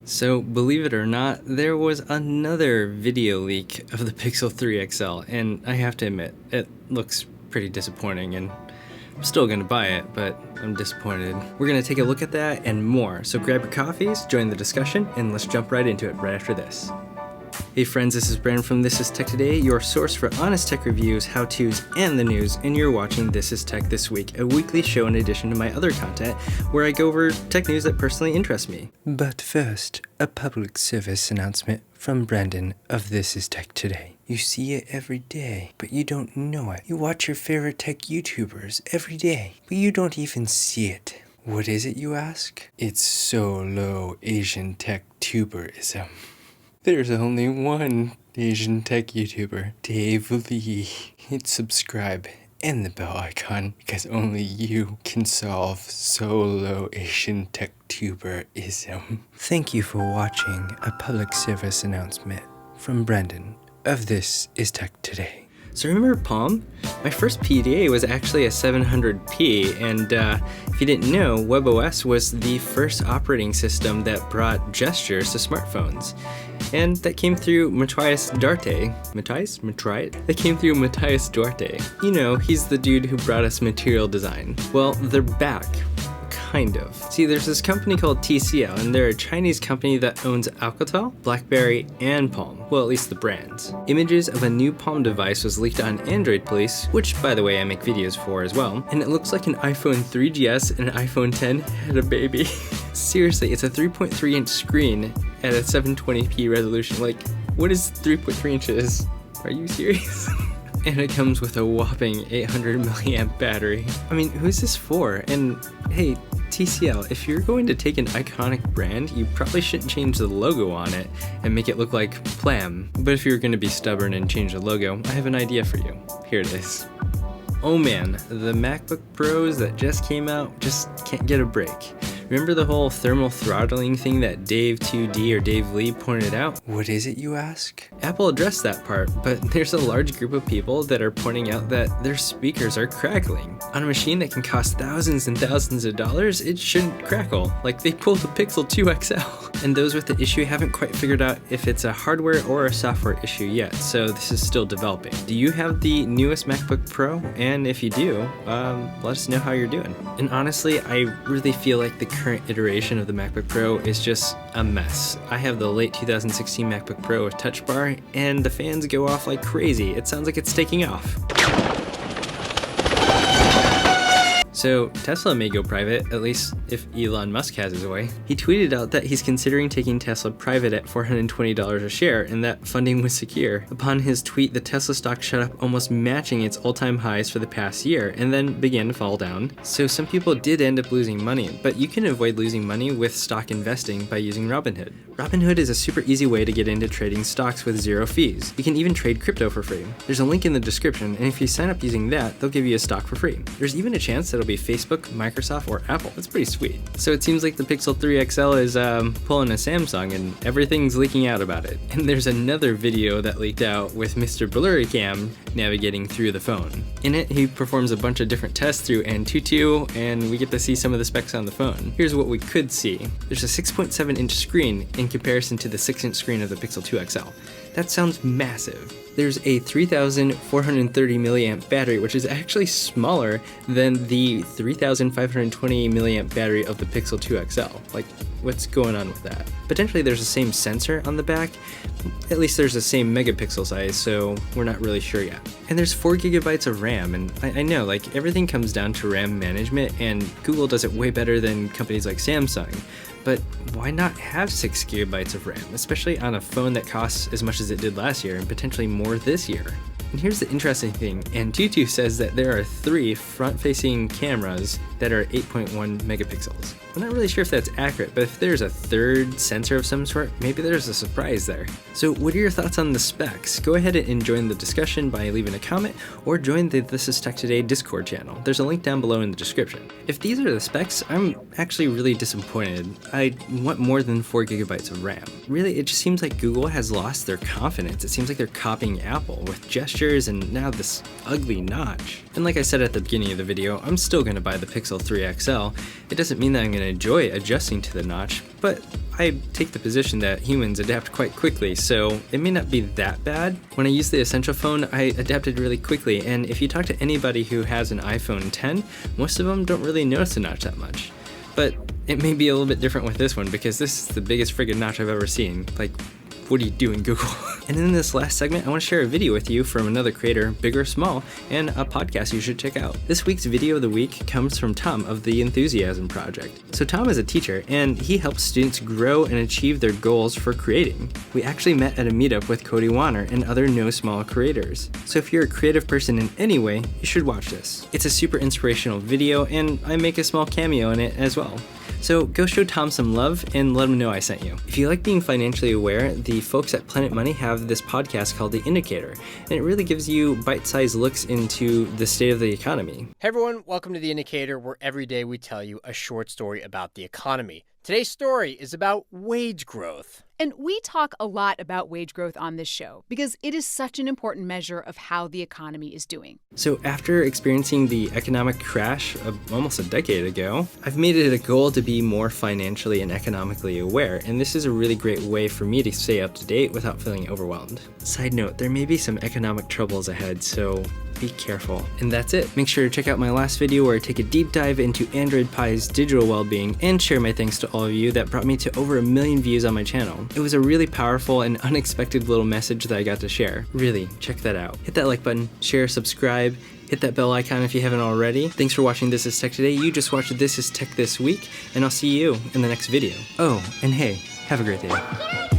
So believe it or not, there was another video leak of the Pixel 3 XL, and I have to admit, it looks pretty disappointing, and I'm still gonna buy it, but I'm disappointed. We're gonna take a look at that and more, so grab your coffees, join the discussion, and let's jump right into it right after this. Hey friends, this is Brandon from This Is Tech Today, your source for honest tech reviews, how-tos, and the news, and you're watching This Is Tech This Week, a weekly show in addition to my other content, where I go over tech news that personally interests me. But first, a public service announcement from Brandon of This Is Tech Today. You see it every day, but you don't know it. You watch your favorite tech YouTubers every day, but you don't even see it. What is it, you ask? It's solo Asian tech tuberism. There's only one Asian tech YouTuber, Dave Lee. Hit subscribe and the bell icon because only you can solve solo Asian tech tuberism. Thank you for watching a public service announcement from Brandon of This Is Tech Today. So remember Palm? My first PDA was actually a 700p, and if you didn't know, WebOS was the first operating system that brought gestures to smartphones. And that came through Matthias Duarte. That came through Matthias Duarte. You know, he's the dude who brought us material design. Well, they're back. Kind of. See, there's this company called TCL, and they're a Chinese company that owns Alcatel, BlackBerry, and Palm. Well, at least the brands. Images of a new Palm device was leaked on Android Police, which, by the way, I make videos for as well, and it looks like an iPhone 3GS and an iPhone 10 had a baby. Seriously, it's a 3.3-inch screen at a 720p resolution. Like, what is 3.3 inches? Are you serious? And it comes with a whopping 800 milliamp battery. I mean, who's this for? And hey, TCL, if you're going to take an iconic brand, you probably shouldn't change the logo on it and make it look like Plam. But if you're going to be stubborn and change the logo, I have an idea for you. Here it is. Oh man, the MacBook Pros that just came out just can't get a break. Remember the whole thermal throttling thing that Dave 2D or Dave Lee pointed out? What is it, you ask? Apple addressed that part, but there's a large group of people that are pointing out that their speakers are crackling. On a machine that can cost thousands and thousands of dollars, it shouldn't crackle. Like they pulled the Pixel 2 XL. And those with the issue haven't quite figured out if it's a hardware or a software issue yet, so this is still developing. Do you have the newest MacBook Pro? And if you do, let us know how you're doing. And honestly, I really feel like the current iteration of the MacBook Pro is just a mess. I have the late 2016 MacBook Pro with Touch Bar, and the fans go off like crazy. It sounds like it's taking off. So Tesla may go private, at least if Elon Musk has his way. He tweeted out that he's considering taking Tesla private at $420 a share and that funding was secure. Upon his tweet, the Tesla stock shot up, almost matching its all-time highs for the past year, and then began to fall down. So some people did end up losing money, but you can avoid losing money with stock investing by using Robinhood. Robinhood is a super easy way to get into trading stocks with zero fees. You can even trade crypto for free. There's a link in the description, and if you sign up using that, they'll give you a stock for free. There's even a chance that it'll be Facebook, Microsoft, or Apple. That's pretty sweet. So it seems like the Pixel 3 XL is pulling a Samsung and everything's leaking out about it. And there's another video that leaked out with Mr. Blurry Cam navigating through the phone. In it, he performs a bunch of different tests through Antutu, and we get to see some of the specs on the phone. Here's what we could see. There's a 6.7-inch screen in comparison to the 6-inch screen of the Pixel 2 XL. That sounds massive. There's a 3,430 milliamp battery, which is actually smaller than the 3,520 milliamp battery of the Pixel 2 XL. Like, what's going on with that? Potentially there's the same sensor on the back. At least there's the same megapixel size, so we're not really sure yet. And there's 4 gigabytes of RAM, and I know, like, everything comes down to RAM management, and Google does it way better than companies like Samsung. But why not have 6 gigabytes of RAM, especially on a phone that costs as much as it did last year and potentially more this year? And here's the interesting thing, Antutu says that there are 3 front-facing cameras that are 8.1 megapixels. I'm not really sure if that's accurate, but if there's a third sensor of some sort, maybe there's a surprise there. So what are your thoughts on the specs? Go ahead and join the discussion by leaving a comment, or join the This Is Tech Today Discord channel. There's a link down below in the description. If these are the specs, I'm actually really disappointed. I want more than 4 gigabytes of RAM. Really, it just seems like Google has lost their confidence. It seems like they're copying Apple with gestures and now this ugly notch. And like I said at the beginning of the video, I'm still going to buy the Pixel 3 XL. It doesn't mean that I'm going to enjoy adjusting to the notch, but I take the position that humans adapt quite quickly, so it may not be that bad. When I used the Essential phone, I adapted really quickly, and if you talk to anybody who has an iPhone 10, most of them don't really notice the notch that much. But it may be a little bit different with this one, because this is the biggest friggin' notch I've ever seen. Like, what are you doing, Google? And in this last segment, I want to share a video with you from another creator, big or small, and a podcast you should check out. This week's video of the week comes from Tom of the Enthusiasm Project. So Tom is a teacher, and he helps students grow and achieve their goals for creating. We actually met at a meetup with Cody Warner and other no small creators. So if you're a creative person in any way, you should watch this. It's a super inspirational video, and I make a small cameo in it as well. So go show Tom some love and let him know I sent you. If you like being financially aware, the folks at Planet Money have this podcast called The Indicator, and it really gives you bite-sized looks into the state of the economy. Hey everyone, welcome to The Indicator, where every day we tell you a short story about the economy. Today's story is about wage growth. And we talk a lot about wage growth on this show because it is such an important measure of how the economy is doing. So after experiencing the economic crash of almost a decade ago, I've made it a goal to be more financially and economically aware, and this is a really great way for me to stay up to date without feeling overwhelmed. Side note, there may be some economic troubles ahead, so be careful. And that's it. Make sure to check out my last video where I take a deep dive into Android Pie's digital well-being and share my thanks to all of you that brought me to over 1 million views on my channel. It was a really powerful and unexpected little message that I got to share. Really, check that out. Hit that like button, share, subscribe, hit that bell icon if you haven't already. Thanks for watching This Is Tech Today. You just watched This Is Tech This Week, and I'll see you in the next video. Oh, and hey, have a great day.